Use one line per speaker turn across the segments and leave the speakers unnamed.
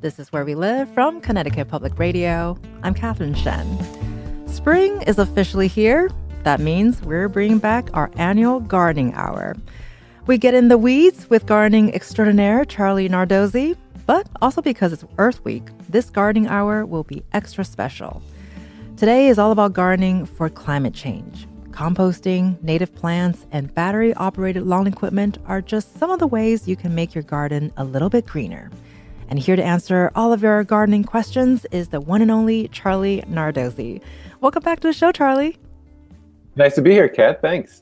This is Where We Live from Connecticut Public Radio. I'm Catherine Shen. Spring is officially here. That means we're bringing back our annual gardening hour. We get in the weeds with gardening extraordinaire Charlie Nardozzi, but also because it's Earth Week, this gardening hour will be extra special. Today is all about gardening for climate change. Composting, native plants, and battery-operated lawn equipment are just some of the ways you can make your garden a little bit greener. And here to answer all of your gardening questions is the one and only Charlie Nardozzi. Welcome back to the show, Charlie.
Nice to be here, Kat. Thanks.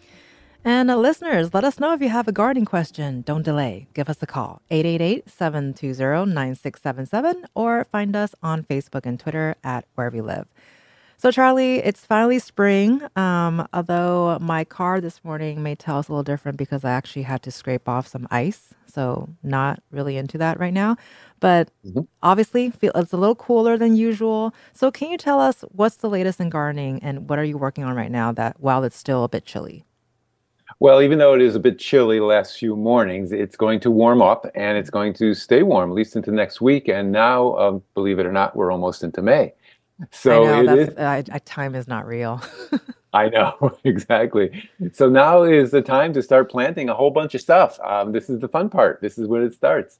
And listeners, let us know if you have a gardening question. Don't delay. Give us a call, 888-720-9677, or find us on Facebook and Twitter at Where We Live. So, Charlie, it's finally spring, although my car this morning may tell us a little different because I actually had to scrape off some ice. So not really into that right now. But obviously, it's a little cooler than usual. So can you tell us what's the latest in gardening and what are you working on right now that while it's still a bit chilly?
Well, even though it is a bit chilly the last few mornings, it's going to warm up and it's going to stay warm, at least into next week. And now, believe it or not, we're almost into May. So
I know, time is not real.
I know, exactly. So now is the time to start planting a whole bunch of stuff. This is the fun part. This is when it starts.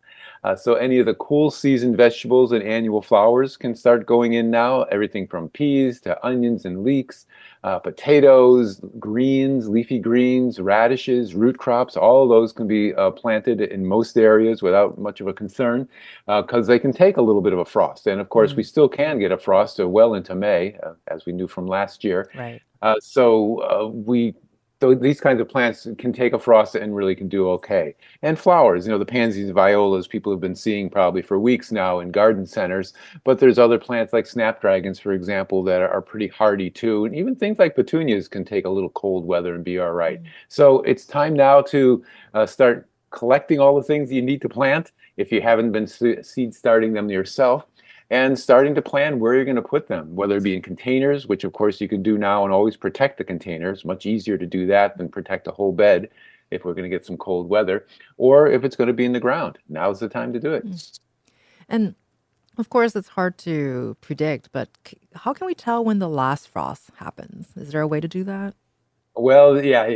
So any of the cool season vegetables and annual flowers can start going in now. Everything from peas to onions and leeks, potatoes, greens, leafy greens, radishes, root crops. All of those can be planted in most areas without much of a concern because they can take a little bit of a frost. And of course, we still can get a frost well into May, as we knew from last year.
Right.
These kinds of plants can take a frost and really can do okay. And flowers, the pansies, violas, people have been seeing probably for weeks now in garden centers. But there's other plants like snapdragons, for example, that are pretty hardy too. And even things like petunias can take a little cold weather and be all right. So it's time now to start collecting all the things you need to plant if you haven't been seed starting them yourself. And starting to plan where you're going to put them, whether it be in containers, which of course you can do now and always protect the containers. Much easier to do that than protect a whole bed if we're going to get some cold weather, or if it's going to be in the ground. Now's the time to do it.
And of course, it's hard to predict, but how can we tell when the last frost happens? Is there a way to do that?
Well, yeah,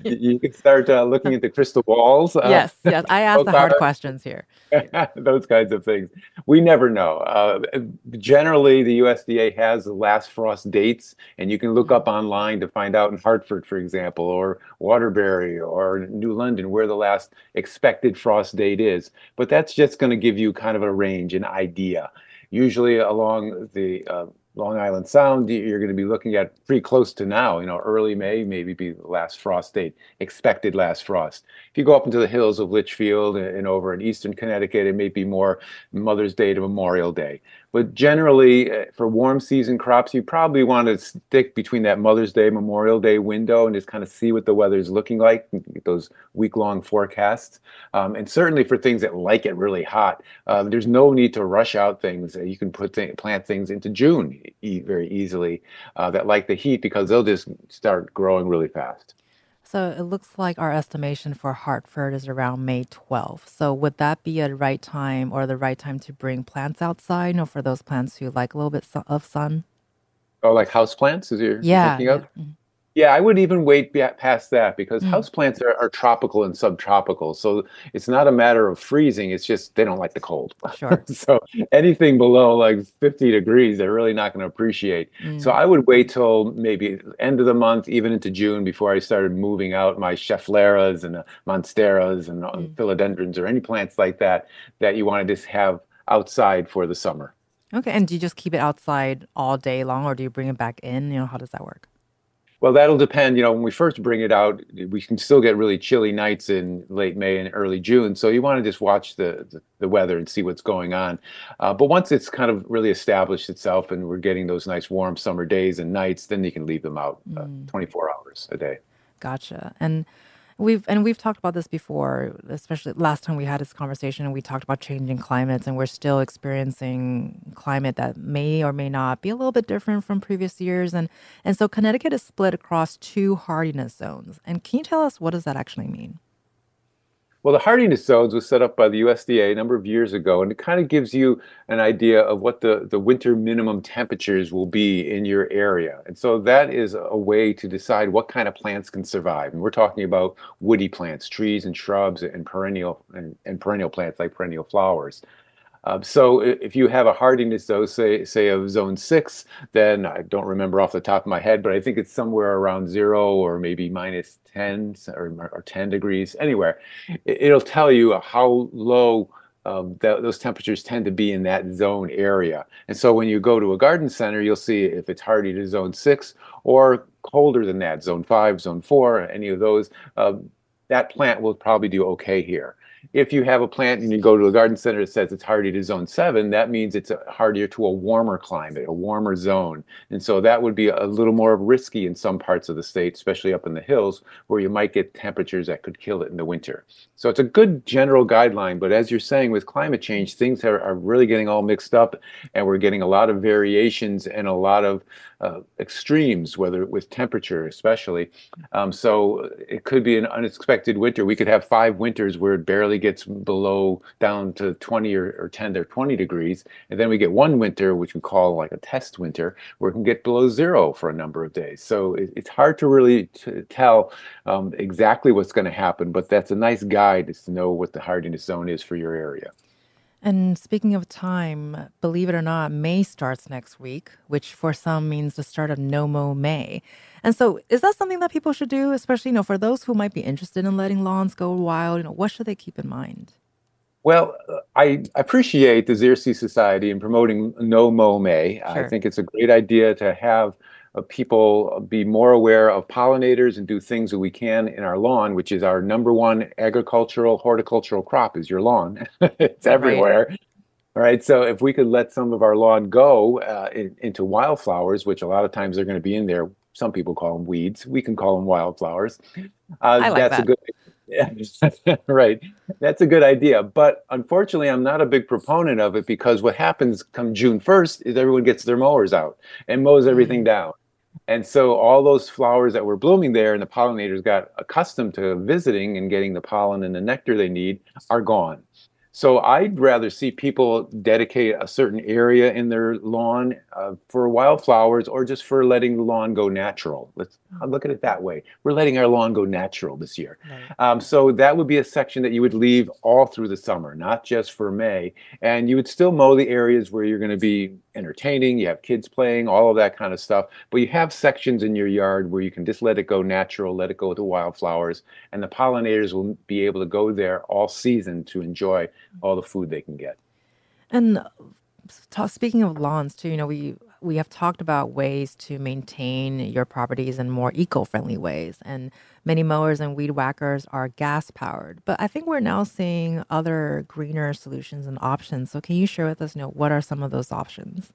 you can start looking at the crystal balls.
Yes. I ask the hard questions here.
Those kinds of things. We never know. Generally, the USDA has the last frost dates, and you can look up online to find out in Hartford, for example, or Waterbury or New London where the last expected frost date is. But that's just going to give you kind of a range, an idea. Usually along the Long Island Sound, you're going to be looking at pretty close to now, early May, maybe be the last frost date, expected last frost. If you go up into the hills of Litchfield and over in eastern Connecticut, it may be more Mother's Day to Memorial Day. But generally, for warm season crops, you probably want to stick between that Mother's Day, Memorial Day window and just kind of see what the weather's looking like, get those week-long forecasts. And certainly for things that like it really hot, there's no need to rush out things. You can plant things into June very easily that like the heat because they'll just start growing really fast.
So it looks like our estimation for Hartford is around May 12th. So would that be the right time to bring plants outside, for those plants who like a little bit of sun?
Oh, like house plants, is you're thinking of?
Mm-hmm.
Yeah, I would even wait past that because houseplants are tropical and subtropical. So it's not a matter of freezing. It's just they don't like the cold.
Sure.
So anything below like 50 degrees, they're really not going to appreciate. So I would wait till maybe end of the month, even into June, before I started moving out my Scheffleras and Monsteras and philodendrons or any plants like that you want to just have outside for the summer.
Okay. And do you just keep it outside all day long or do you bring it back in? How does that work?
Well, that'll depend. When we first bring it out, we can still get really chilly nights in late May and early June. So you want to just watch the weather and see what's going on. But once it's kind of really established itself and we're getting those nice warm summer days and nights, then you can leave them out 24 hours a day.
Gotcha. And we've talked about this before, especially last time we had this conversation and we talked about changing climates and we're still experiencing climate that may or may not be a little bit different from previous years. And so Connecticut is split across two hardiness zones. And can you tell us what does that actually mean?
Well, the hardiness zones was set up by the USDA a number of years ago, and it kind of gives you an idea of what the winter minimum temperatures will be in your area. And so that is a way to decide what kind of plants can survive. And we're talking about woody plants, trees and shrubs and perennial plants like perennial flowers. So if you have a hardiness, though, say of zone 6, then I don't remember off the top of my head, but I think it's somewhere around 0 or maybe minus 10 or 10 degrees, anywhere. It'll tell you how low those temperatures tend to be in that zone area. And so when you go to a garden center, you'll see if it's hardy to zone 6 or colder than that, zone 5, zone 4, any of those, that plant will probably do okay here. If you have a plant and you go to a garden center that says it's hardy to zone 7, that means it's hardier to a warmer climate, a warmer zone. And so that would be a little more risky in some parts of the state, especially up in the hills, where you might get temperatures that could kill it in the winter. So it's a good general guideline, but as you're saying, with climate change, things are really getting all mixed up, and we're getting a lot of variations and a lot of extremes, whether with temperature especially. So it could be an unexpected winter. We could have 5 winters where it barely gets below down to 20 or 10 or 20 degrees. And then we get one winter, which we call like a test winter, where it can get below 0 for a number of days. So it's hard to really tell exactly what's going to happen, but that's a nice guide is to know what the hardiness zone is for your area.
And speaking of time, believe it or not, May starts next week, which for some means the start of No Mow May. And so is that something that people should do, especially, for those who might be interested in letting lawns go wild? What should they keep in mind?
Well, I appreciate the Xerces Society in promoting No Mow May. I
Sure.
think it's a great idea to have people be more aware of pollinators and do things that we can in our lawn, which is our number one agricultural, horticultural crop is your lawn. It's
Right.
everywhere. All right, so if we could let some of our lawn go into wildflowers, which a lot of times they're going to be in there, some people call them weeds. We can call them wildflowers.
I like
That's a
that.
good, yeah, right. That's a good idea. But unfortunately, I'm not a big proponent of it because what happens come June 1st is everyone gets their mowers out and mows everything
Mm.
down. And so all those flowers that were blooming there and the pollinators got accustomed to visiting and getting the pollen and the nectar they need are gone. So I'd rather see people dedicate a certain area in their lawn for wildflowers or just for letting the lawn go natural. I'll look at it that way. We're letting our lawn go natural this year.
Right.
So that would be a section that you would leave all through the summer, not just for May. And you would still mow the areas where you're going to be entertaining, you have kids playing, all of that kind of stuff. But you have sections in your yard where you can just let it go natural, let it go to wildflowers, and the pollinators will be able to go there all season to enjoy all the food they can get.
And speaking of lawns too, we have talked about ways to maintain your properties in more eco-friendly ways, and many mowers and weed whackers are gas powered. But I think we're now seeing other greener solutions and options. So can you share with us, what are some of those options?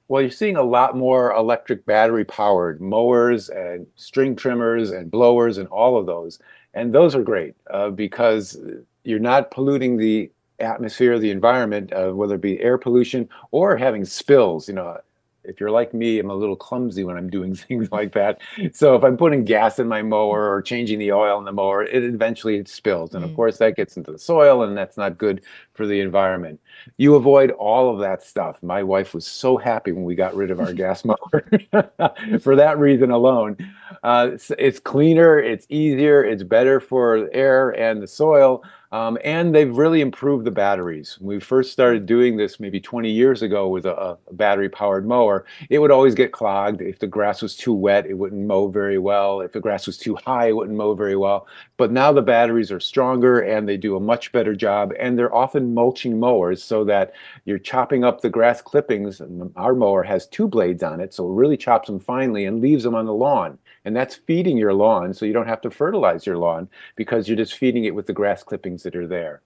Well, you're seeing a lot more electric battery powered mowers and string trimmers and blowers and all of those. And those are great because you're not polluting the atmosphere, the environment, whether it be air pollution or having spills. If you're like me, I'm a little clumsy when I'm doing things like that. So if I'm putting gas in my mower or changing the oil in the mower, it spills. And of
Mm.
course, that gets into the soil, and that's not good for the environment. You avoid all of that stuff. My wife was so happy when we got rid of our gas mower for that reason alone. It's cleaner, it's easier, it's better for the air and the soil. And they've really improved the batteries. When we first started doing this maybe 20 years ago with a battery-powered mower, it would always get clogged. If the grass was too wet, it wouldn't mow very well. If the grass was too high, it wouldn't mow very well. But now the batteries are stronger and they do a much better job. And they're often mulching mowers so that you're chopping up the grass clippings. And our mower has 2 blades on it, so it really chops them finely and leaves them on the lawn. And that's feeding your lawn, so you don't have to fertilize your lawn because you're just feeding it with the grass clippings that are there.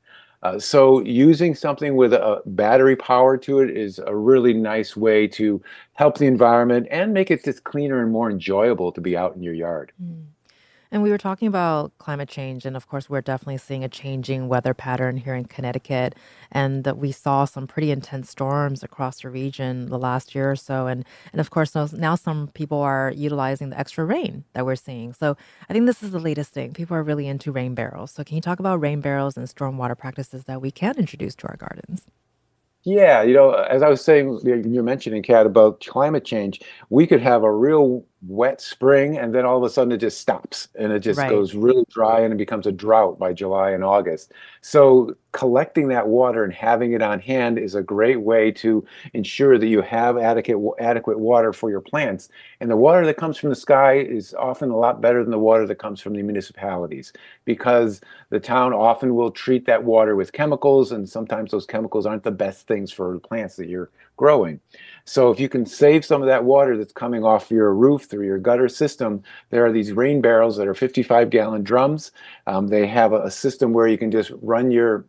So using something with a battery power to it is a really nice way to help the environment and make it just cleaner and more enjoyable to be out in your yard.
Mm. And we were talking about climate change, and of course, we're definitely seeing a changing weather pattern here in Connecticut, and that we saw some pretty intense storms across the region the last year or so, and of course, now some people are utilizing the extra rain that we're seeing. So I think this is the latest thing. People are really into rain barrels. So can you talk about rain barrels and stormwater practices that we can introduce to our gardens?
Yeah, as I was saying, you're mentioning, Kat, about climate change, we could have a real wet spring and then all of a sudden it just stops and it just
Right.
goes really dry and it becomes a drought by July and August. So collecting that water and having it on hand is a great way to ensure that you have adequate water for your plants. And the water that comes from the sky is often a lot better than the water that comes from the municipalities because the town often will treat that water with chemicals, and sometimes those chemicals aren't the best things for the plants that you're growing. So if you can save some of that water that's coming off your roof through your gutter system, there are these rain barrels that are 55-gallon drums. They have a system where you can just run your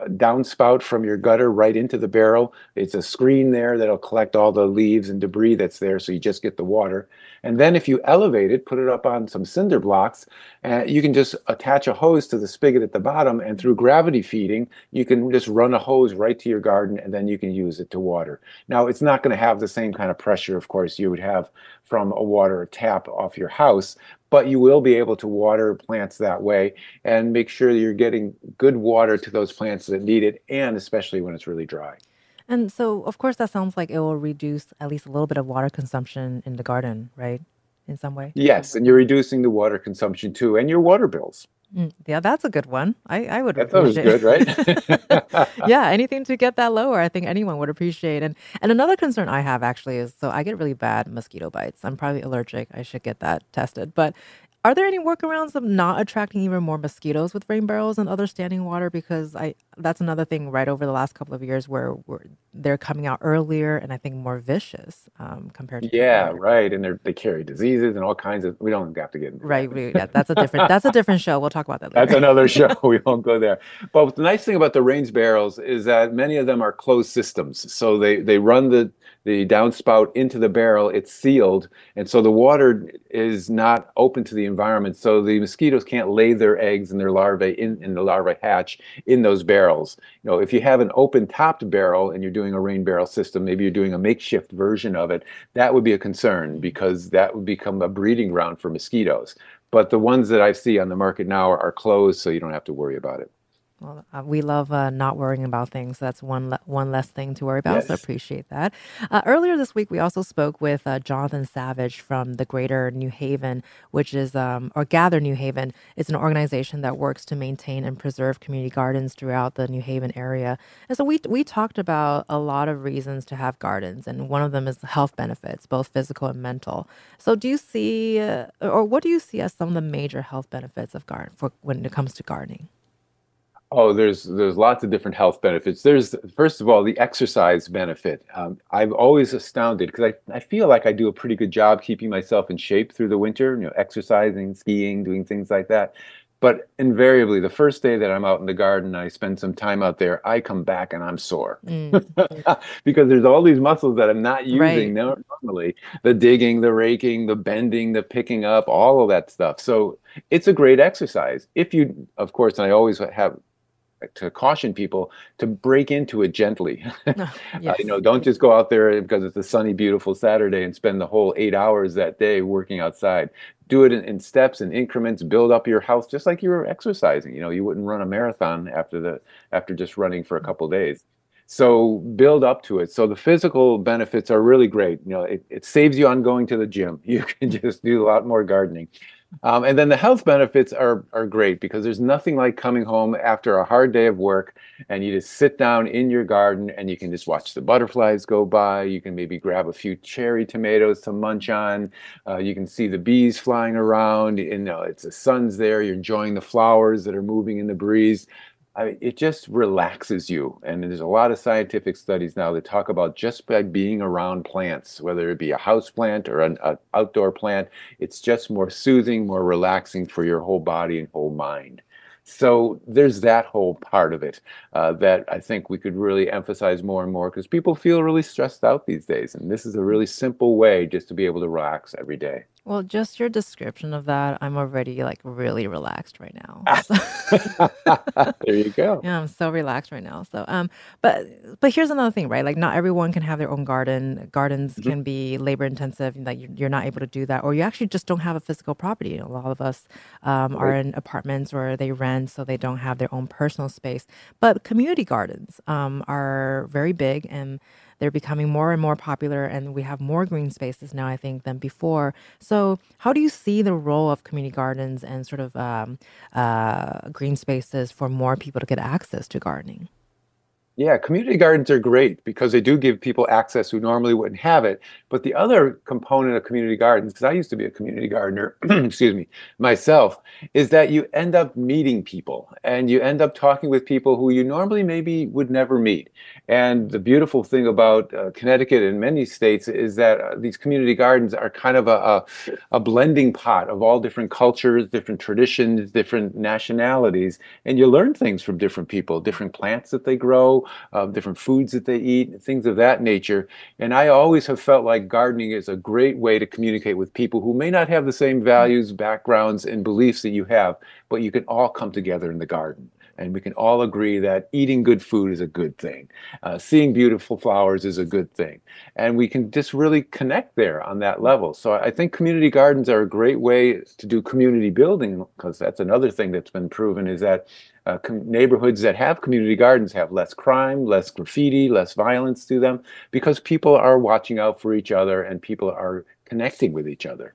downspout from your gutter right into the barrel. It's a screen there that'll collect all the leaves and debris that's there, so you just get the water. And then if you elevate it, put it up on some cinder blocks, you can just attach a hose to the spigot at the bottom, and through gravity feeding, you can just run a hose right to your garden, and then you can use it to water. Now, it's not going to have the same kind of pressure, of course, you would have from a water tap off your house, but you will be able to water plants that way and make sure you're getting good water to those plants that need it, and especially when it's really dry.
And so, of course, that sounds like it will reduce at least a little bit of water consumption in the garden, right? In some way.
Yes, and you're reducing the water consumption too, and your water bills.
Yeah, that's a good one. I would
That's always
appreciate.
good, right?
Yeah, anything to get that lower, I think anyone would appreciate. And another concern I have actually is so I get really bad mosquito bites. I'm probably allergic. I should get that tested. But are there any workarounds of not attracting even more mosquitoes with rain barrels and other standing water? Because I that's another thing right over the last couple of years where they're coming out earlier and I think more vicious compared to
Yeah,
before.
right. And they carry diseases and all kinds of. We don't have to get into that.
Right. That's a different show. We'll talk about that
That's
later.
another show. We won't go there. But the nice thing about the range barrels is that many of them are closed systems. So they run the downspout into the barrel. It's sealed, and so the water is not open to the environment. So the mosquitoes can't lay their eggs and their larvae in the larvae hatch in those barrels. If you have an open topped barrel and you're doing a rain barrel system, maybe you're doing a makeshift version of it, that would be a concern because that would become a breeding ground for mosquitoes. But the ones that I see on the market now are closed, so you don't have to worry about it.
Well, we love not worrying about things. That's one less thing to worry about. So
Yes.
appreciate that. Earlier this week, we also spoke with Jonathan Savage from the Greater New Haven, which is or Gather New Haven. It's an organization that works to maintain and preserve community gardens throughout the New Haven area. And so we talked about a lot of reasons to have gardens, and one of them is the health benefits, both physical and mental. So do you see, or what do you see as some of the major health benefits of garden for when it comes to gardening?
Oh, there's lots of different health benefits. There's first of all the exercise benefit. I'm always astounded because I feel like I do a pretty good job keeping myself in shape through the winter. Exercising, skiing, doing things like that. But invariably, the first day that I'm out in the garden, I spend some time out there. I come back and I'm sore
Mm,
because there's all these muscles that I'm not using
right.
normally. The digging, the raking, the bending, the picking up, all of that stuff. So it's a great exercise. If you, of course, and I always have to caution people to break into it gently.
Yes.
Don't just go out there because it's a sunny, beautiful Saturday and spend the whole 8 hours that day working outside. Do it in steps and increments, build up your health just like you were exercising. You wouldn't run a marathon after just running for a couple days. So build up to it. So the physical benefits are really great. It saves you on going to the gym. You can just do a lot more gardening. And then the health benefits are great because there's nothing like coming home after a hard day of work and you just sit down in your garden and you can just watch the butterflies go by. You can maybe grab a few cherry tomatoes to munch on. You can see the bees flying around. It's the sun's there. You're enjoying the flowers that are moving in the breeze. It just relaxes you. And there's a lot of scientific studies now that talk about just by being around plants, whether it be a house plant or an outdoor plant, it's just more soothing, more relaxing for your whole body and whole mind. So there's that whole part of it that I think we could really emphasize more and more because people feel really stressed out these days. And this is a really simple way just to be able to relax every day.
Well, just your description of that, I'm already like really relaxed right now. So
There you go.
yeah, I'm so relaxed right now. But here's another thing, right? Like not everyone can have their own garden. Gardens
Mhm.
can be labor intensive, and like you're not able to do that, or you actually just don't have a physical property. A lot of us are
Right.
in apartments or they rent, so they don't have their own personal space. But community gardens are very big and they're becoming more and more popular, and we have more green spaces now, I think, than before. So, how do you see the role of community gardens and sort of green spaces for more people to get access to gardening?
Yeah, community gardens are great because they do give people access who normally wouldn't have it. But the other component of community gardens, because I used to be a community gardener, excuse me, myself, is that you end up meeting people and you end up talking with people who you normally maybe would never meet. And the beautiful thing about Connecticut and many states is that these community gardens are kind of a blending pot of all different cultures, different traditions, different nationalities, and you learn things from different people, different plants that they grow, different foods that they eat, things of that nature. And I always have felt like gardening is a great way to communicate with people who may not have the same values, backgrounds, and beliefs that you have, but you can all come together in the garden. And we can all agree that eating good food is a good thing. Seeing beautiful flowers is a good thing. And we can just really connect there on that level. So I think community gardens are a great way to do community building, because that's another thing that's been proven is that neighborhoods that have community gardens have less crime, less graffiti, less violence to them, because people are watching out for each other and people are connecting with each other.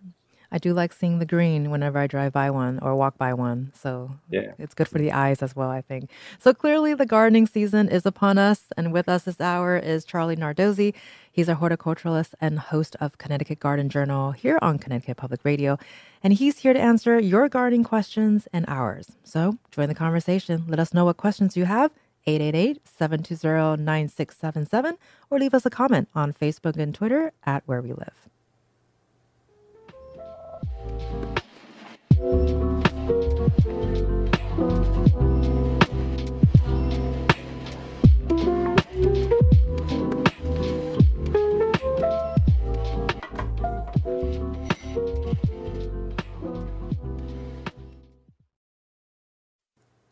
I do like seeing the green whenever I drive by one or walk by one. So
Yeah.
it's good for the eyes as well, I think. So clearly the gardening season is upon us. And with us this hour is Charlie Nardozzi. He's a horticulturalist and host of Connecticut Garden Journal here on Connecticut Public Radio. And he's here to answer your gardening questions and ours. So join the conversation. Let us know what questions you have. 888-720-9677 or leave us a comment on Facebook and Twitter at Where We Live.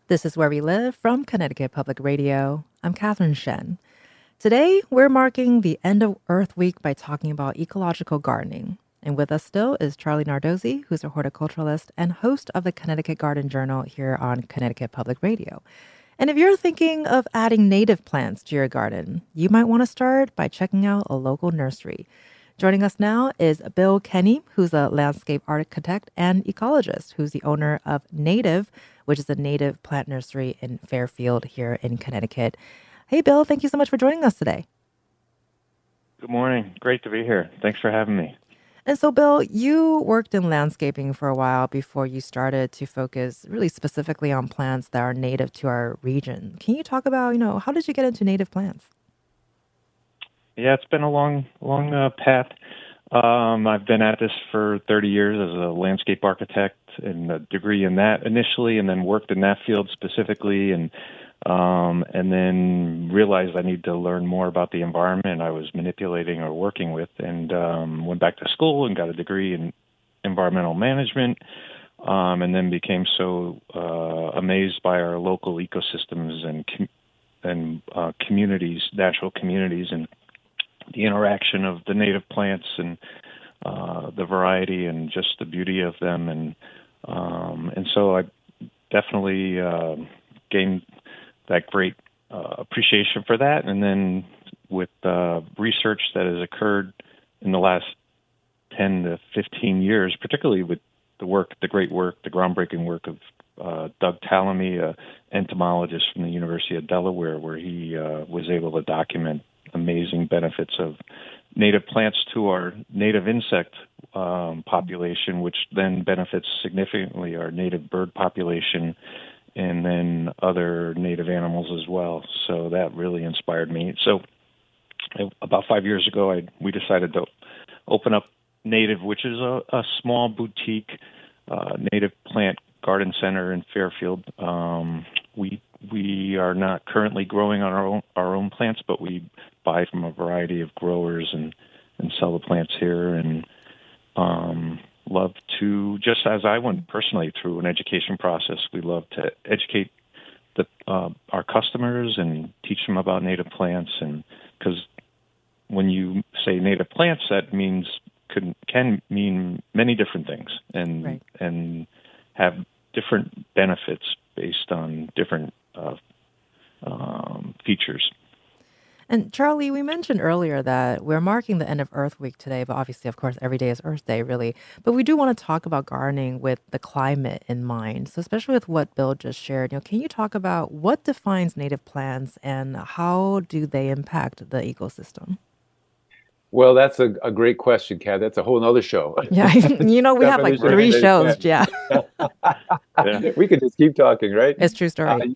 This is Where We Live from Connecticut Public Radio. I'm Catherine Shen. Today, we're marking the end of Earth Week by talking about ecological gardening. And with us still is Charlie Nardozzi, who's a horticulturalist and host of the Connecticut Garden Journal here on Connecticut Public Radio. And if you're thinking of adding native plants to your garden, you might want to start by checking out a local nursery. Joining us now is Bill Kenny, who's a landscape architect and ecologist, who's the owner of Native, which is a native plant nursery in Fairfield here in Connecticut. Hey, Bill, thank you so much for joining us today.
Good morning. Great to be here. Thanks for having me.
And so, Bill, you worked in landscaping for a while before you started to focus really specifically on plants that are native to our region. Can you talk about, how did you get into native plants?
Yeah, it's been a long path. I've been at this for 30 years as a landscape architect and a degree in that initially, and then worked in that field specifically, and then realized I need to learn more about the environment I was manipulating or working with, and went back to school and got a degree in environmental management, and then became so amazed by our local ecosystems and communities, natural communities, and the interaction of the native plants and the variety and just the beauty of them, and so I definitely gained that great appreciation for that. And then with research that has occurred in the last 10 to 15 years, particularly with the groundbreaking work of Doug Tallamy, an entomologist from the University of Delaware, where he was able to document amazing benefits of native plants to our native insect population, which then benefits significantly our native bird population and then other native animals as well. So that really inspired me. So about 5 years ago, we decided to open up Native, which is a small boutique native plant garden center in Fairfield. We are not currently growing on our own plants, but we buy from a variety of growers and sell the plants here. And love to, just as I went personally through an education process, we love to educate our customers and teach them about native plants. And because when you say native plants, that means can mean many different things, and and have different benefits based on different features.
And Charlie, we mentioned earlier that we're marking the end of Earth Week today, but obviously, of course, every day is Earth Day, really. But we do want to talk about gardening with the climate in mind. So especially with what Bill just shared, can you talk about what defines native plants and how do they impact the ecosystem?
Well, that's a great question, Kat. That's a whole nother show.
Yeah, we have like 3 shows. Yeah.
We could just keep talking, right?
It's a true story.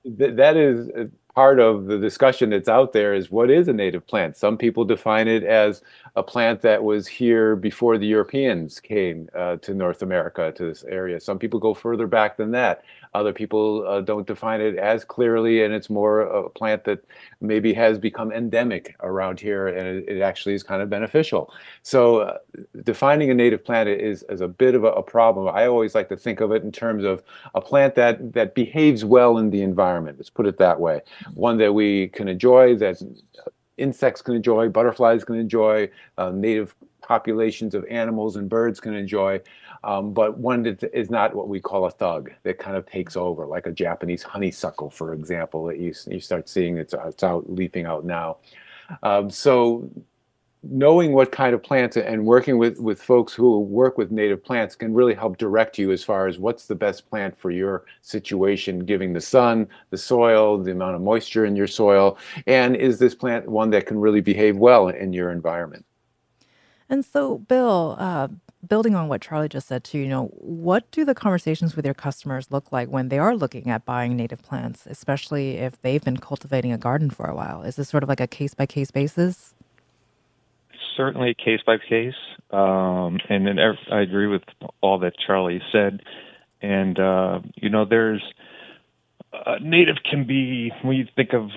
That is part of the discussion that's out there is what is a native plant? Some people define it as a plant that was here before the Europeans came to North America, to this area. Some people go further back than that. Other people don't define it as clearly, and it's more a plant that maybe has become endemic around here, and it actually is kind of beneficial. So defining a native plant is a bit of a problem. I always like to think of it in terms of a plant that behaves well in the environment. Let's put it that way. One that we can enjoy, that insects can enjoy, butterflies can enjoy, native populations of animals and birds can enjoy, but one that is not what we call a thug, that kind of takes over, like a Japanese honeysuckle, for example, that you start seeing it's out leafing out now. So knowing what kind of plants and working with folks who work with native plants can really help direct you as far as what's the best plant for your situation, giving the sun, the soil, the amount of moisture in your soil, and is this plant one that can really behave well in your environment?
And so, Bill, building on what Charlie just said too, what do the conversations with your customers look like when they are looking at buying native plants, especially if they've been cultivating a garden for a while? Is this sort of like a case-by-case basis?
Certainly case by case, and then I agree with all that Charlie said. And there's native can be, when you think of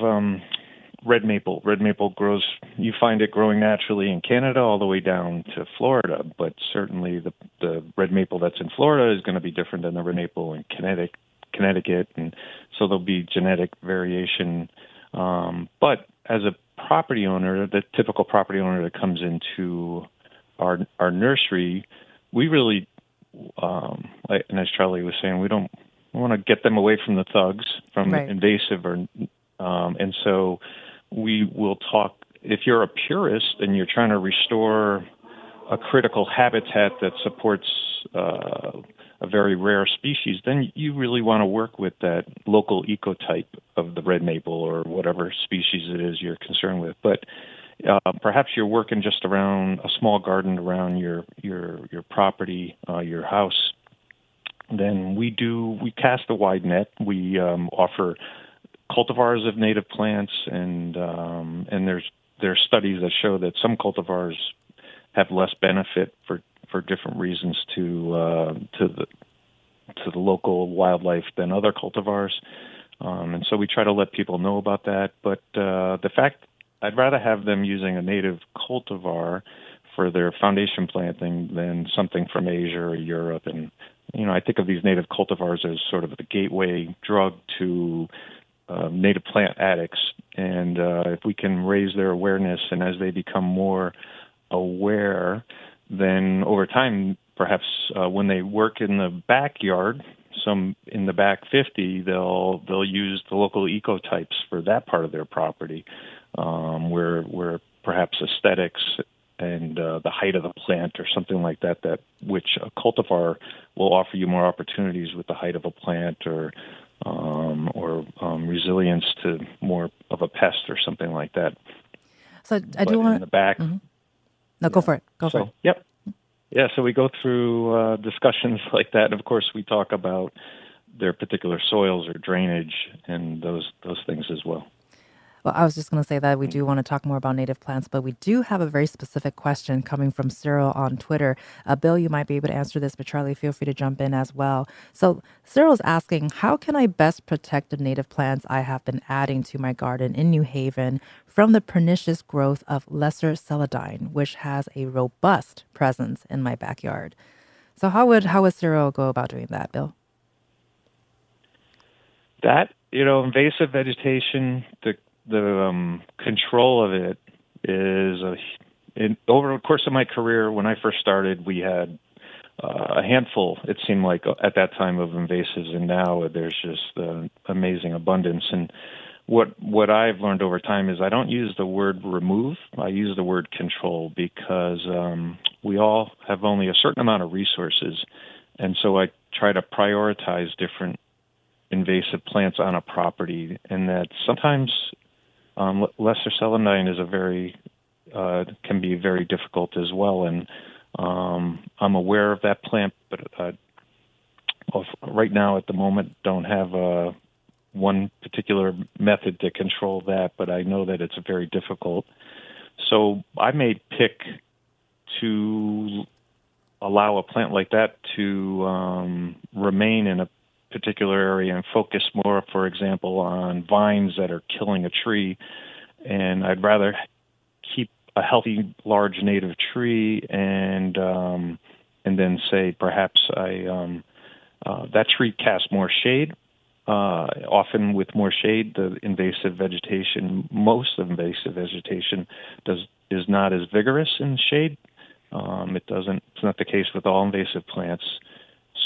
red maple. Red maple grows. You find it growing naturally in Canada all the way down to Florida. But certainly the red maple that's in Florida is going to be different than the red maple in Connecticut, and so there'll be genetic variation. But as a property owner, the typical property owner that comes into our nursery, we really, and as Charlie was saying, we want to get them away from the thugs, from invasive, and so we will talk. If you're a purist and you're trying to restore a critical habitat that supports a very rare species, then you really want to work with that local ecotype of the red maple or whatever species it is you're concerned with. But perhaps you're working just around a small garden around your property, your house. Then we cast a wide net. We offer cultivars of native plants, and there's studies that show that some cultivars have less benefit for different reasons to the local wildlife than other cultivars, and so we try to let people know about that. But the fact, I'd rather have them using a native cultivar for their foundation planting than something from Asia or Europe. And I think of these native cultivars as sort of the gateway drug to native plant addicts. And if we can raise their awareness, and as they become more aware, then over time, perhaps when they work in the backyard, some in the back 50, they'll use the local ecotypes for that part of their property, where perhaps aesthetics and the height of the plant or something like that, which a cultivar will offer you more opportunities with the height of a plant or resilience to more of a pest or something like that.
So I do want
in the back.
Mm-hmm. No, go for it. Go for it.
Yep. Yeah, so we go through discussions like that. And of course, we talk about their particular soils or drainage and those things as well.
Well, I was just going to say that we do want to talk more about native plants, but we do have a very specific question coming from Cyril on Twitter. Bill, you might be able to answer this, but Charlie, feel free to jump in as well. So Cyril's asking, how can I best protect the native plants I have been adding to my garden in New Haven from the pernicious growth of lesser celandine, which has a robust presence in my backyard? So how would Cyril go about doing that, Bill?
That, invasive vegetation, the control of it is over the course of my career. When I first started, we had a handful, it seemed like, at that time, of invasives, and now there's just amazing abundance. And what I've learned over time is I don't use the word remove, I use the word control, because we all have only a certain amount of resources, and so I try to prioritize different invasive plants on a property, and that sometimes lesser celandine is can be very difficult as well. And I'm aware of that plant, but right now at the moment don't have one particular method to control that, but I know that it's very difficult. So I may pick to allow a plant like that to remain in a particular area and focus more, for example, on vines that are killing a tree. And I'd rather keep a healthy, large native tree and then say perhaps that tree casts more shade. Often with more shade, the invasive vegetation, most of invasive vegetation is not as vigorous in shade. It's not the case with all invasive plants.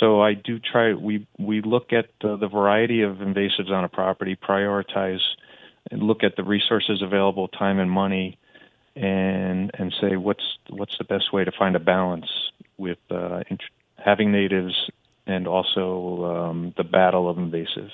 So I do try, we look at the variety of invasives on a property, prioritize, and look at the resources available, time and money, and say what's the best way to find a balance with having natives and also the battle of invasives.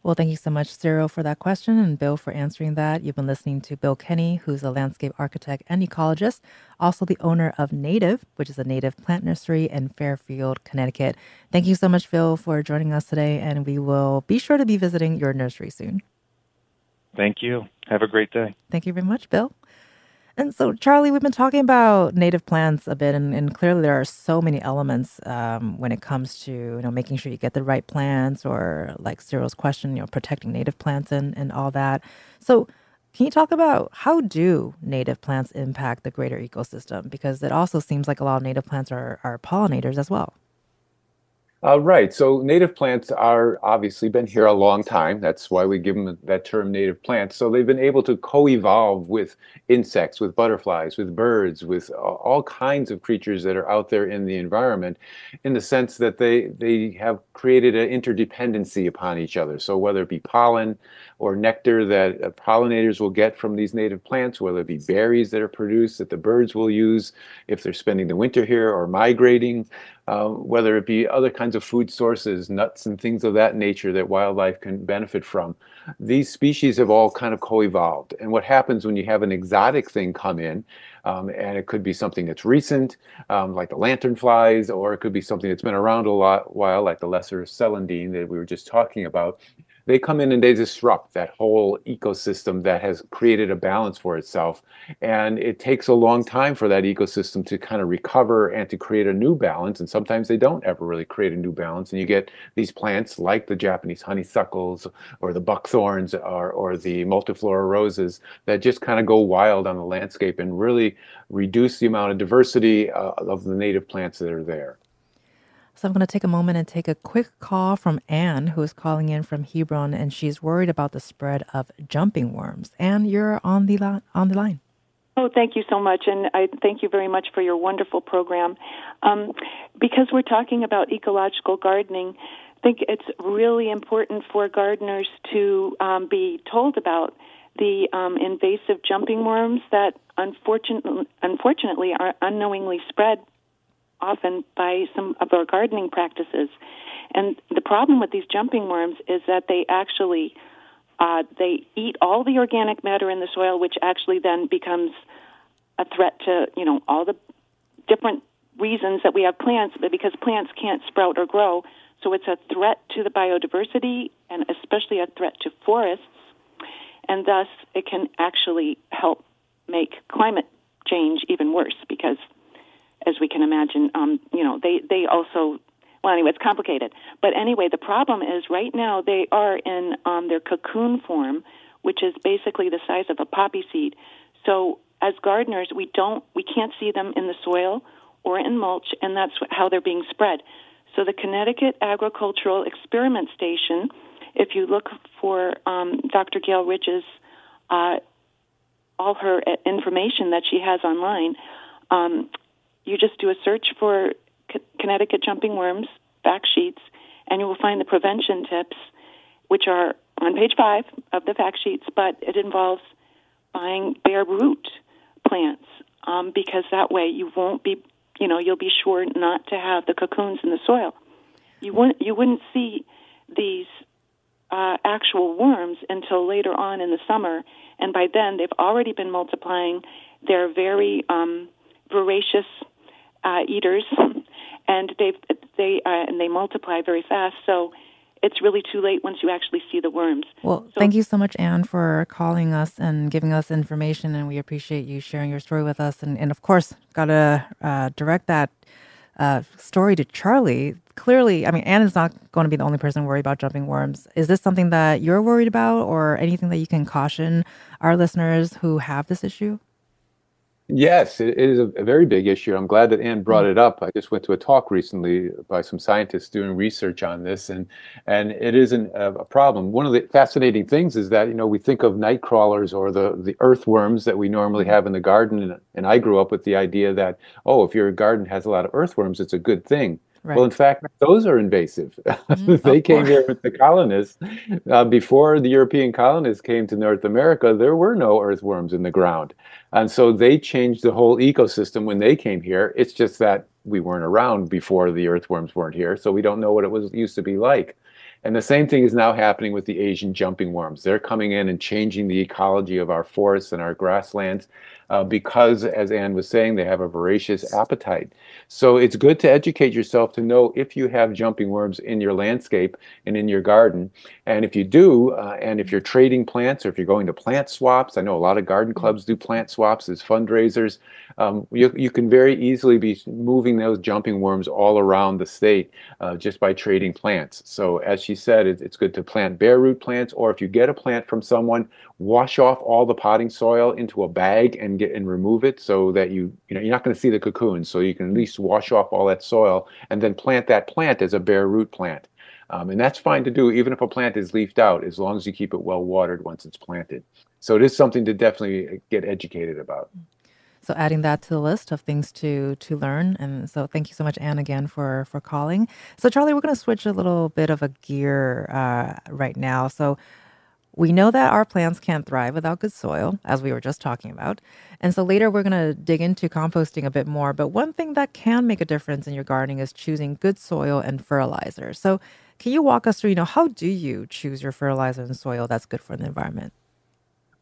Well, thank you so much, Cyril, for that question, and Bill for answering that. You've been listening to Bill Kenny, who's a landscape architect and ecologist, also the owner of Native, which is a native plant nursery in Fairfield, Connecticut. Thank you so much, Phil, for joining us today, and we will be sure to be visiting your nursery soon.
Thank you. Have a great day.
Thank you very much, Bill. And so, Charlie, we've been talking about native plants a bit, and clearly there are so many elements when it comes to making sure you get the right plants, or like Cyril's question, protecting native plants and all that. So, can you talk about how do native plants impact the greater ecosystem? Because it also seems like a lot of native plants are pollinators as well.
Right. So native plants are obviously been here a long time. That's why we give them that term native plants. So they've been able to co-evolve with insects, with butterflies, with birds, with all kinds of creatures that are out there in the environment, in the sense that they have created an interdependency upon each other. So whether it be pollen or nectar that pollinators will get from these native plants, whether it be berries that are produced that the birds will use if they're spending the winter here or migrating, whether it be other kinds of food sources, nuts and things of that nature that wildlife can benefit from. These species have all kind of co-evolved. And what happens when you have an exotic thing come in, and it could be something that's recent, like the lanternflies, or it could be something that's been around a while, like the lesser celandine that we were just talking about. They come in and they disrupt that whole ecosystem that has created a balance for itself. And it takes a long time for that ecosystem to kind of recover and to create a new balance. And sometimes they don't ever really create a new balance. And you get these plants like the Japanese honeysuckles or the buckthorns or the multiflora roses that just kind of go wild on the landscape and really reduce the amount of diversity of the native plants that are there.
So I'm going to take a moment and take a quick call from Anne, who is calling in from Hebron, and she's worried about the spread of jumping worms. Anne, you're on the line.
Oh, thank you so much, and I thank you very much for your wonderful program. Because we're talking about ecological gardening, I think it's really important for gardeners to be told about the invasive jumping worms that unfortunately are unknowingly spread often by some of our gardening practices. And the problem with these jumping worms is that they actually they eat all the organic matter in the soil, which actually then becomes a threat to all the different reasons that we have plants, because plants can't sprout or grow. So it's a threat to the biodiversity and especially a threat to forests, and thus it can actually help make climate change even worse, because as we can imagine, they also, well, anyway, it's complicated. But anyway, the problem is right now they are in their cocoon form, which is basically the size of a poppy seed. So as gardeners, we can't see them in the soil or in mulch, and that's how they're being spread. So the Connecticut Agricultural Experiment Station, if you look for Dr. Gail Rich's, all her information that she has online, you just do a search for Connecticut jumping worms fact sheets, and you will find the prevention tips, which are on page 5 of the fact sheets, but it involves buying bare root plants, because that way you won't be, you'll be sure not to have the cocoons in the soil. You wouldn't see these actual worms until later on in the summer, and by then they've already been multiplying. They're very voracious eaters, and they multiply very fast. So it's really too late once you actually see the worms.
Well, thank you so much, Anne, for calling us and giving us information, and we appreciate you sharing your story with us. And of course, got to direct that story to Charlie. Clearly, Anne is not going to be the only person worried about jumping worms. Is this something that you're worried about, or anything that you can caution our listeners who have this issue?
Yes, it is a very big issue. I'm glad that Anne brought it up. I just went to a talk recently by some scientists doing research on this, and it isn't a problem. One of the fascinating things is that, we think of night crawlers or the earthworms that we normally have in the garden, and I grew up with the idea that, if your garden has a lot of earthworms, it's a good thing. Right. Well, in fact, those are invasive. They came here with the colonists. Before the European colonists came to North America, there were no earthworms in the ground. And so they changed the whole ecosystem when they came here. It's just that we weren't around before the earthworms weren't here, so we don't know what it used to be like. And the same thing is now happening with the Asian jumping worms. They're coming in and changing the ecology of our forests and our grasslands because, as Anne was saying, they have a voracious appetite. So it's good to educate yourself to know if you have jumping worms in your landscape and in your garden. And if you do, and if you're trading plants or if you're going to plant swaps, I know a lot of garden clubs do plant swaps as fundraisers. You can very easily be moving those jumping worms all around the state just by trading plants. So as she said, it's good to plant bare root plants, or if you get a plant from someone, wash off all the potting soil into a bag and remove it so that you're not going to see the cocoons. So you can at least wash off all that soil and then plant that plant as a bare root plant. And that's fine to do even if a plant is leafed out, as long as you keep it well watered once it's planted. So it is something to definitely get educated about.
So adding that to the list of things to learn. And so thank you so much, Anne, again, for calling. So Charlie, we're going to switch a little bit of a gear right now. So we know that our plants can't thrive without good soil, as we were just talking about. And so later we're going to dig into composting a bit more. But one thing that can make a difference in your gardening is choosing good soil and fertilizer. So can you walk us through, how do you choose your fertilizer and soil that's good for the environment?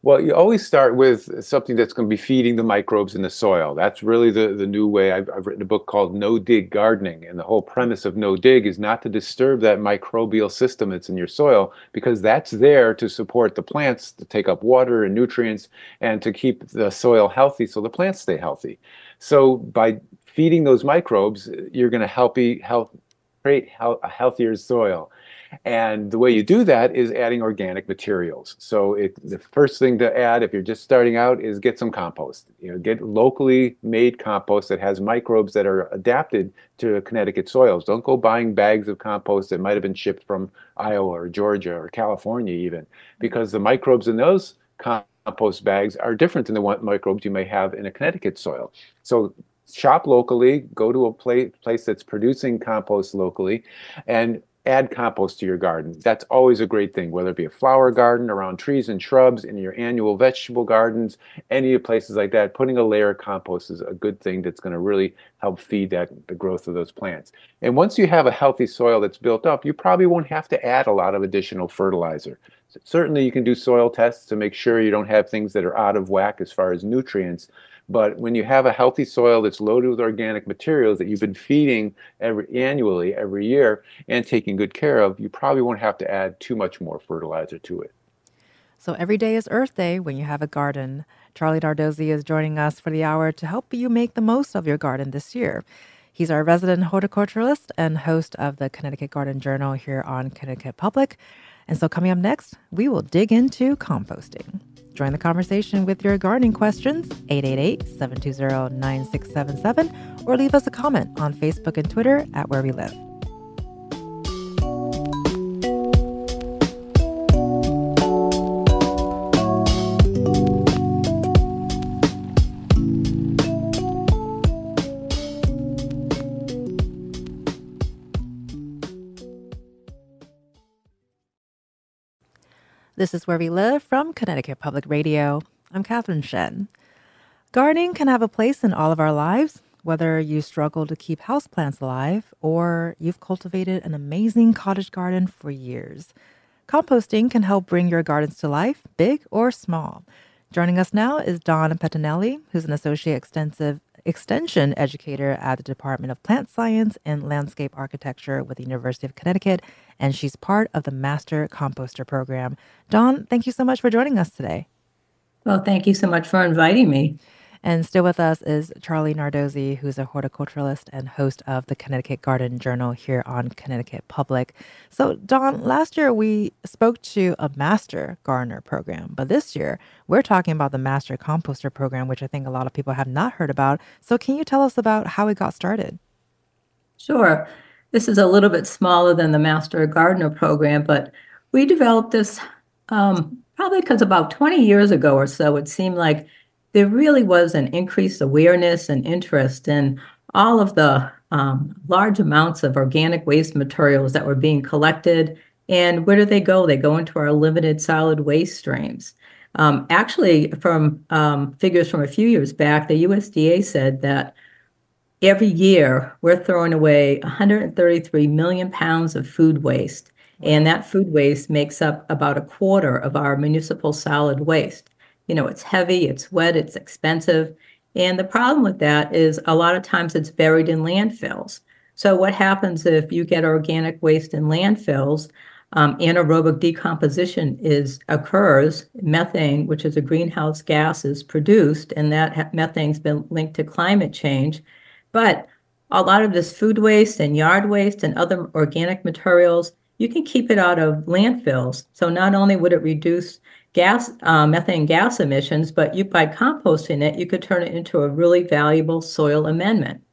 Well, you always start with something that's going to be feeding the microbes in the soil. That's really the new way. I've written a book called No Dig Gardening, and the whole premise of no dig is not to disturb that microbial system that's in your soil, because that's there to support the plants to take up water and nutrients and to keep the soil healthy so the plants stay healthy. So by feeding those microbes, you're going to create a healthier soil. And the way you do that is adding organic materials. So the first thing to add, if you're just starting out, is get some compost. Get locally made compost that has microbes that are adapted to Connecticut soils. Don't go buying bags of compost that might have been shipped from Iowa or Georgia or California even, because the microbes in those compost bags are different than the microbes you may have in a Connecticut soil. So shop locally, go to a place that's producing compost locally, and add compost to your garden. That's always a great thing, whether it be a flower garden, around trees and shrubs, in your annual vegetable gardens, any places like that. Putting a layer of compost is a good thing that's going to really help feed the growth of those plants. And once you have a healthy soil that's built up, you probably won't have to add a lot of additional fertilizer. Certainly you can do soil tests to make sure you don't have things that are out of whack as far as nutrients. But when you have a healthy soil that's loaded with organic materials that you've been feeding annually, every year, and taking good care of, you probably won't have to add too much more fertilizer to it.
So every day is Earth Day when you have a garden. Charlie Nardozzi is joining us for the hour to help you make the most of your garden this year. He's our resident horticulturist and host of the Connecticut Garden Journal here on Connecticut Public. And so coming up next, we will dig into composting. Join the conversation with your gardening questions, 888-720-9677, or leave us a comment on Facebook and Twitter at Where We Live. This is Where We Live from Connecticut Public Radio. I'm Catherine Shen. Gardening can have a place in all of our lives, whether you struggle to keep houseplants alive or you've cultivated an amazing cottage garden for years. Composting can help bring your gardens to life, big or small. Joining us now is Dawn Pettinelli, who's an associate extension educator at the Department of Plant Science and Landscape Architecture with the University of Connecticut, and she's part of the Master Composter program. Dawn, thank you so much for joining us today.
Well, thank you so much for inviting me.
And still with us is Charlie Nardozzi, who's a horticulturist and host of the Connecticut Garden Journal here on Connecticut Public. So, Dawn, last year we spoke to a Master Gardener program, but this year we're talking about the Master Composter program, which I think a lot of people have not heard about. So can you tell us about how it got started?
Sure. This is a little bit smaller than the Master Gardener program, but we developed this probably because about 20 years ago or so, it seemed like there really was an increased awareness and interest in all of the large amounts of organic waste materials that were being collected. And where do they go? They go into our limited solid waste streams. Actually, from figures from a few years back, the USDA said that every year we're throwing away 133 million pounds of food waste. And that food waste makes up about a quarter of our municipal solid waste. You know, it's heavy, it's wet, it's expensive. And the problem with that is a lot of times it's buried in landfills. So what happens if you get organic waste in landfills? Anaerobic decomposition occurs. Methane, which is a greenhouse gas, is produced, and that methane's been linked to climate change. But a lot of this food waste and yard waste and other organic materials, you can keep it out of landfills. So not only would it reduce methane gas emissions, but by composting it, you could turn it into a really valuable soil amendment.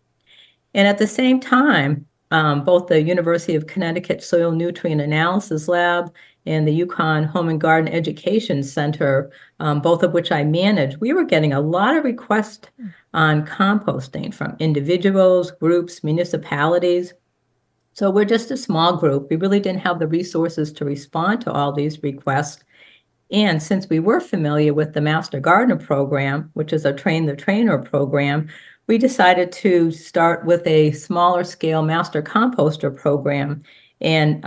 And at the same time, both the University of Connecticut Soil Nutrient Analysis Lab and the UConn Home and Garden Education Center, both of which I manage, we were getting a lot of requests on composting from individuals, groups, municipalities. So we're just a small group. We really didn't have the resources to respond to all these requests. And since we were familiar with the Master Gardener program, which is a Train the Trainer program, we decided to start with a smaller scale Master Composter program. And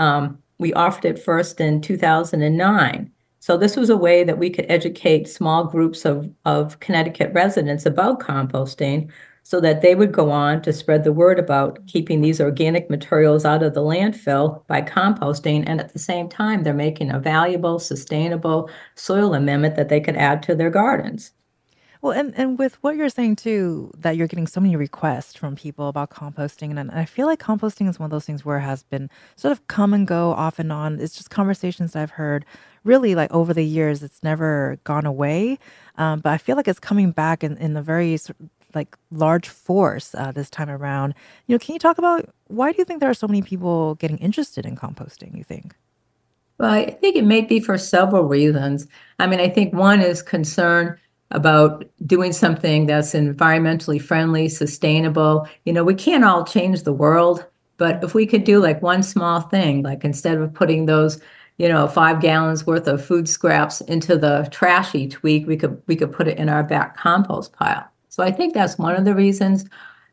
we offered it first in 2009. So this was a way that we could educate small groups of Connecticut residents about composting so that they would go on to spread the word about keeping these organic materials out of the landfill by composting. And at the same time, they're making a valuable, sustainable soil amendment that they could add to their gardens.
Well, and with what you're saying too, that you're getting so many requests from people about composting, and I feel like composting is one of those things where it has been sort of come and go off and on. It's just conversations that I've heard really like over the years. It's never gone away, but I feel like it's coming back in a very like large force this time around. You know, can you talk about why do you think there are so many people getting interested in composting, you think?
Well, I think it may be for several reasons. I mean, I think one is concern about doing something that's environmentally friendly, sustainable. You know, we can't all change the world, but if we could do like one small thing, like instead of putting those, 5 gallons worth of food scraps into the trash each week, we could put it in our back compost pile. So I think that's one of the reasons.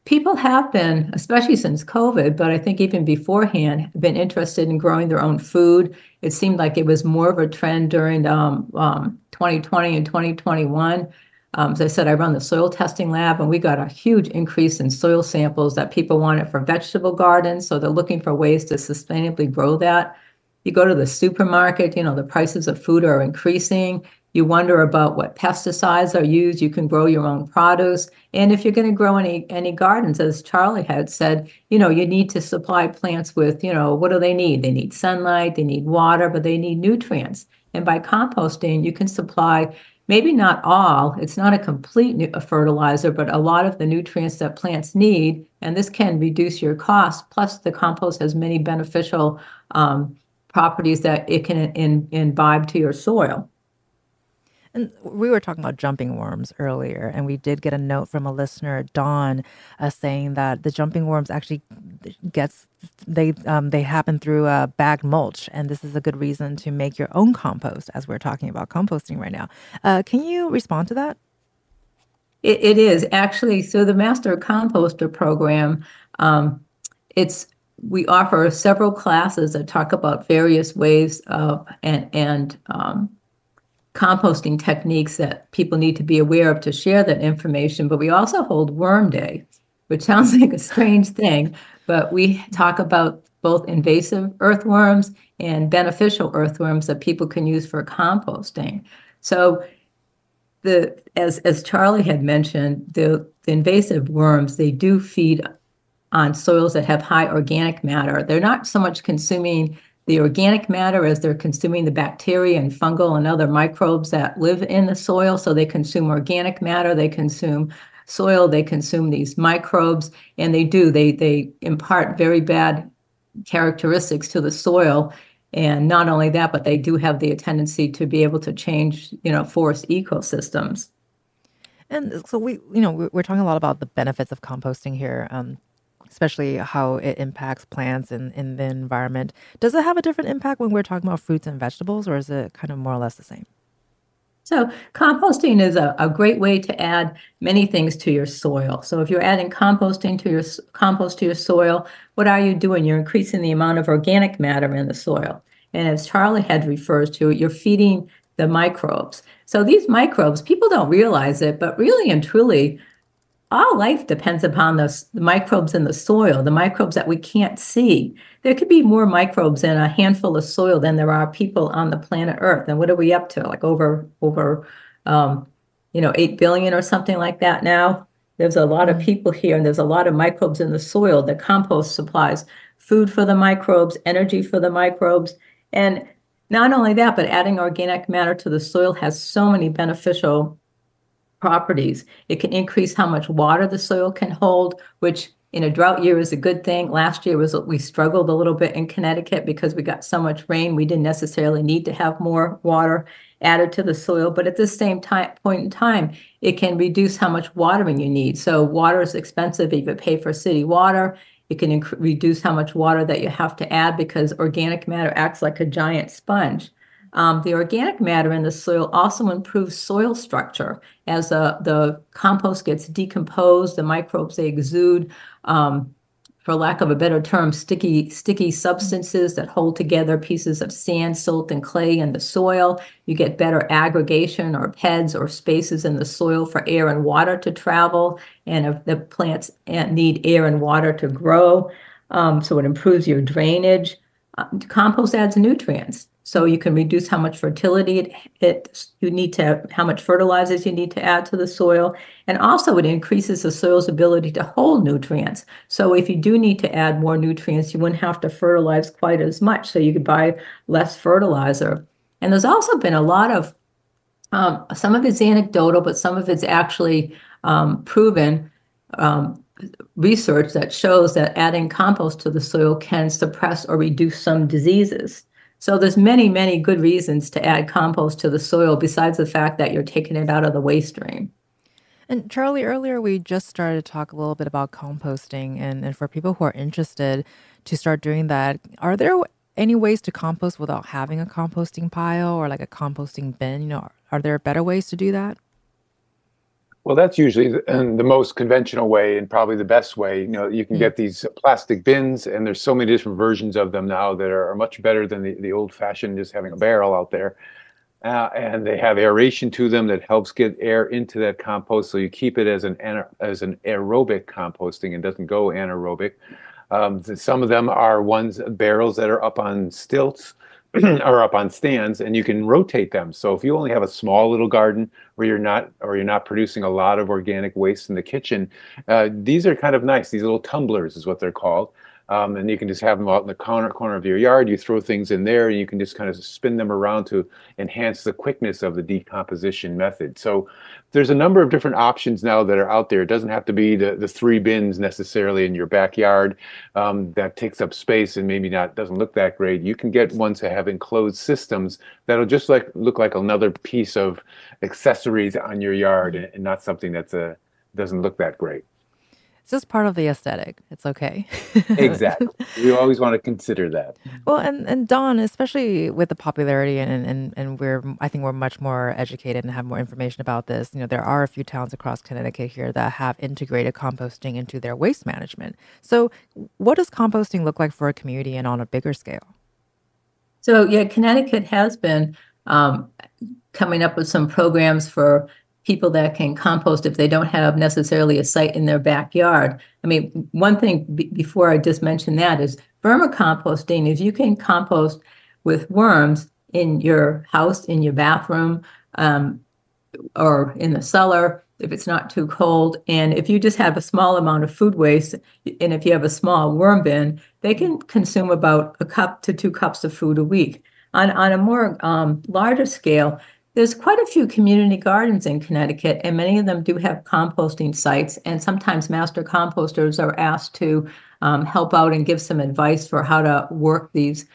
People have been, especially since COVID, but I think even beforehand, been interested in growing their own food. It seemed like it was more of a trend during 2020 and 2021. As I said, I run the soil testing lab, and we got a huge increase in soil samples that people wanted for vegetable gardens. So they're looking for ways to sustainably grow that. You go to the supermarket, the prices of food are increasing. you wonder about what pesticides are used, you can grow your own produce. And if you're going to grow any gardens, as Charlie had said, you need to supply plants with, what do they need? They need sunlight, they need water, but they need nutrients. And by composting, you can supply, maybe not all, it's not a complete fertilizer, but a lot of the nutrients that plants need. And this can reduce your cost. Plus, the compost has many beneficial properties that it can imbibe to your soil.
And we were talking about jumping worms earlier, and we did get a note from a listener, Dawn, saying that the jumping worms actually they happen through bagged mulch, and this is a good reason to make your own compost, as we're talking about composting right now. Can you respond to that?
It is actually, so the Master Composter program, we offer several classes that talk about various ways of and composting techniques that people need to be aware of to share that information. But we also hold Worm Day, which sounds like a strange thing, but we talk about both invasive earthworms and beneficial earthworms that people can use for composting. So as Charlie had mentioned, the invasive worms, they do feed on soils that have high organic matter. They're not so much consuming the organic matter as they're consuming the bacteria and fungal and other microbes that live in the soil. So they consume organic matter, they consume soil, they consume these microbes, and they impart very bad characteristics to the soil. And not only that, but they do have the tendency to be able to change, forest ecosystems.
And so we're talking a lot about the benefits of composting here. Especially how it impacts plants in the environment. Does it have a different impact when we're talking about fruits and vegetables, or is it kind of more or less the same?
So composting is a great way to add many things to your soil. So if you're adding compost to your soil, what are you doing? You're increasing the amount of organic matter in the soil. And as Charlie had referred to, you're feeding the microbes. So these microbes, people don't realize it, but really and truly, all life depends upon the microbes in the soil, the microbes that we can't see. There could be more microbes in a handful of soil than there are people on the planet Earth. And what are we up to? Like over 8 billion or something like that now. There's a lot of people here, and there's a lot of microbes in the soil. The compost supplies food for the microbes, energy for the microbes. And not only that, but adding organic matter to the soil has so many beneficial properties. It can increase how much water the soil can hold, which in a drought year is a good thing. Last year we struggled a little bit in Connecticut because we got so much rain. We didn't necessarily need to have more water added to the soil, but at the same point in time, it can reduce how much watering you need. So water is expensive if you pay for city water. It can reduce how much water that you have to add because organic matter acts like a giant sponge. The organic matter in the soil also improves soil structure. As the compost gets decomposed, the microbes, they exude, for lack of a better term, sticky substances that hold together pieces of sand, silt, and clay in the soil. You get better aggregation or beds or spaces in the soil for air and water to travel. And if the plants need air and water to grow, so it improves your drainage. Compost adds nutrients. So you can reduce how much fertility how much fertilizers you need to add to the soil. And also it increases the soil's ability to hold nutrients. So if you do need to add more nutrients, you wouldn't have to fertilize quite as much. So you could buy less fertilizer. And there's also been a lot of, some of it's anecdotal, but some of it's actually proven research that shows that adding compost to the soil can suppress or reduce some diseases. So there's many, many good reasons to add compost to the soil besides the fact that you're taking it out of the waste stream.
And Charlie, earlier we just started to talk a little bit about composting, and for people who are interested to start doing that, are there any ways to compost without having a composting pile or like a composting bin? Are there better ways to do that?
Well, that's usually the most conventional way and probably the best way. You can get these plastic bins, and there's so many different versions of them now that are much better than the old-fashioned just having a barrel out there. And they have aeration to them that helps get air into that compost, so you keep it as an aerobic composting and doesn't go anaerobic. Some of them are barrels that are up on stilts, are up on stands, and you can rotate them. So if you only have a small little garden where you're not producing a lot of organic waste in the kitchen, these are kind of nice. These little tumblers is what they're called. And you can just have them out in the corner of your yard. You throw things in there, and you can just kind of spin them around to enhance the quickness of the decomposition method. So there's a number of different options now that are out there. It doesn't have to be the 3 bins necessarily in your backyard that takes up space and maybe doesn't look that great. You can get ones that have enclosed systems that'll just look like another piece of accessories on your yard, and not something that's doesn't look that great.
It's just part of the aesthetic. It's okay.
Exactly. We always want to consider that.
Well, and Dawn, especially with the popularity and I think we're much more educated and have more information about this. There are a few towns across Connecticut here that have integrated composting into their waste management. So what does composting look like for a community and on a bigger scale?
So yeah, Connecticut has been coming up with some programs for people that can compost if they don't have necessarily a site in their backyard. I mean, one thing before I just mentioned that is vermicomposting. If you can compost with worms in your house, in your bathroom, or in the cellar, if it's not too cold, and if you just have a small amount of food waste, and if you have a small worm bin, they can consume about 1 cup to 2 cups of food a week. On a more larger scale, there's quite a few community gardens in Connecticut, and many of them do have composting sites. And sometimes master composters are asked to help out and give some advice for how to work these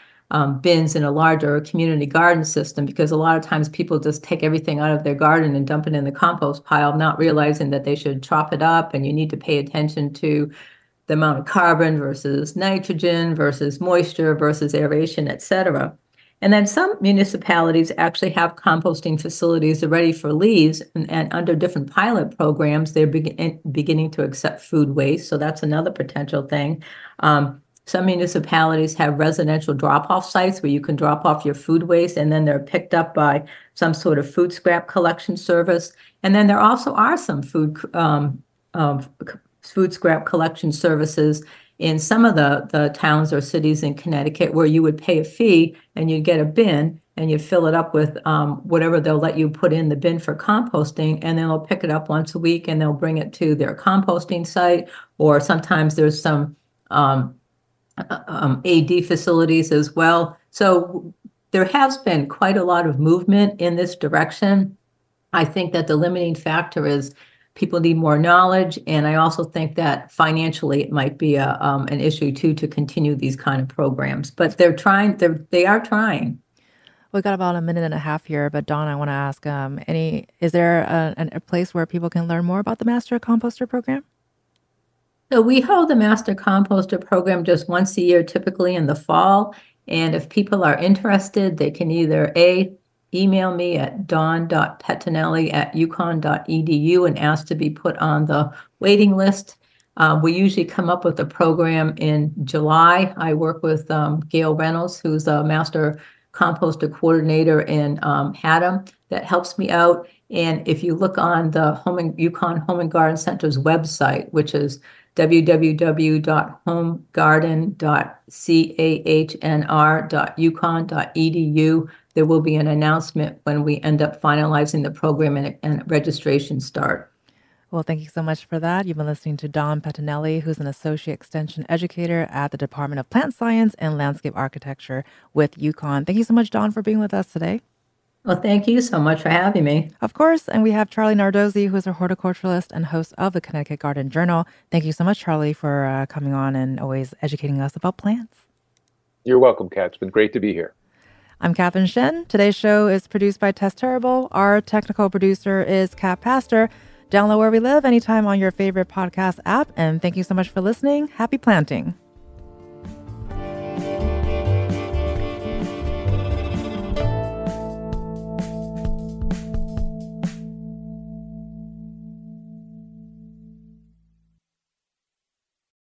bins in a larger community garden system, because a lot of times people just take everything out of their garden and dump it in the compost pile, not realizing that they should chop it up, and you need to pay attention to the amount of carbon versus nitrogen versus moisture versus aeration, et cetera. And then some municipalities actually have composting facilities already for leaves, and under different pilot programs, they're beginning to accept food waste. So that's another potential thing. Some municipalities have residential drop-off sites where you can drop off your food waste, and then they're picked up by some sort of food scrap collection service. And then there also are some food scrap collection services in some of the towns or cities in Connecticut where you would pay a fee and you'd get a bin and you'd fill it up with whatever they'll let you put in the bin for composting, and then they'll pick it up once a week and they'll bring it to their composting site. Or sometimes there's some AD facilities as well. So there has been quite a lot of movement in this direction. I think that the limiting factor is people need more knowledge, and I also think that financially it might be an issue too to continue these kind of programs. But they're trying. They are trying.
We've got about 1.5 minutes here, but Dawn, I want to ask: is there a place where people can learn more about the Master Composter program?
So we hold the Master Composter program just once a year, typically in the fall. And if people are interested, they can either email me at dawn.pettinelli@uconn.edu and ask to be put on the waiting list. We usually come up with a program in July. I work with Gail Reynolds, who's a master composter coordinator in Haddam, that helps me out. And if you look on the UConn Home and Garden Center's website, which is www.homegarden.cahnr.uconn.edu, there will be an announcement when we end up finalizing the program and registration start.
Well, thank you so much for that. You've been listening to Dawn Pettinelli, who's an associate extension educator at the Department of Plant Science and Landscape Architecture with UConn. Thank you so much, Dawn, for being with us today.
Well, thank you so much for having me.
Of course. And we have Charlie Nardozzi, who is a horticulturist and host of the Connecticut Garden Journal. Thank you so much, Charlie, for coming on and always educating us about plants.
You're welcome, Kat. It's been great to be here.
I'm Catherine Shen. Today's show is produced by Tess Terrible. Our technical producer is Kat Pastor. Download Where We Live anytime on your favorite podcast app. And thank you so much for listening. Happy planting.